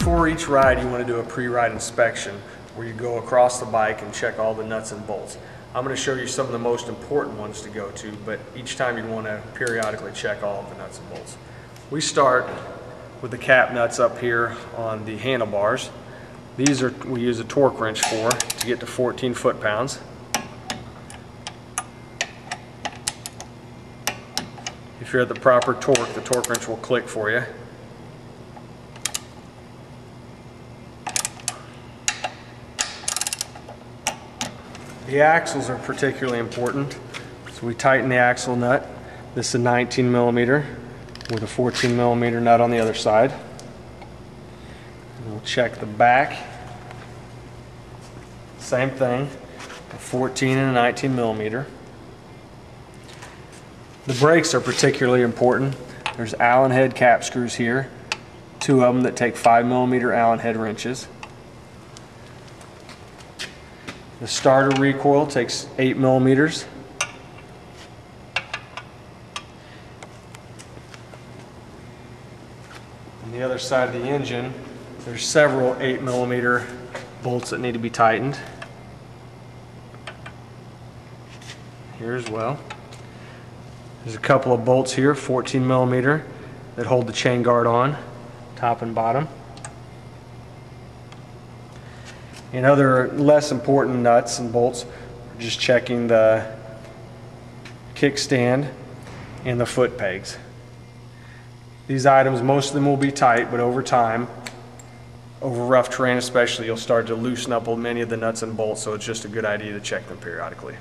Before each ride, you want to do a pre-ride inspection where you go across the bike and check all the nuts and bolts. I'm going to show you some of the most important ones to go to, but each time you want to periodically check all of the nuts and bolts. We start with the cap nuts up here on the handlebars. These are we use a torque wrench for to get to 14 foot-pounds. If you're at the proper torque, the torque wrench will click for you. The axles are particularly important, so we tighten the axle nut. This is a 19 millimeter with a 14 millimeter nut on the other side. And we'll check the back. Same thing, a 14 and a 19 millimeter. The brakes are particularly important. There's Allen head cap screws here, 2 of them that take 5 millimeter Allen head wrenches. The starter recoil takes 8 millimeters. On the other side of the engine, there's several 8 millimeter bolts that need to be tightened. Here as well. There's a couple of bolts here, 14 millimeter, that hold the chain guard on, top and bottom. And other less important nuts and bolts, we're just checking the kickstand and the foot pegs. These items, most of them will be tight, but over time, over rough terrain especially, you'll start to loosen up many of the nuts and bolts, so it's just a good idea to check them periodically.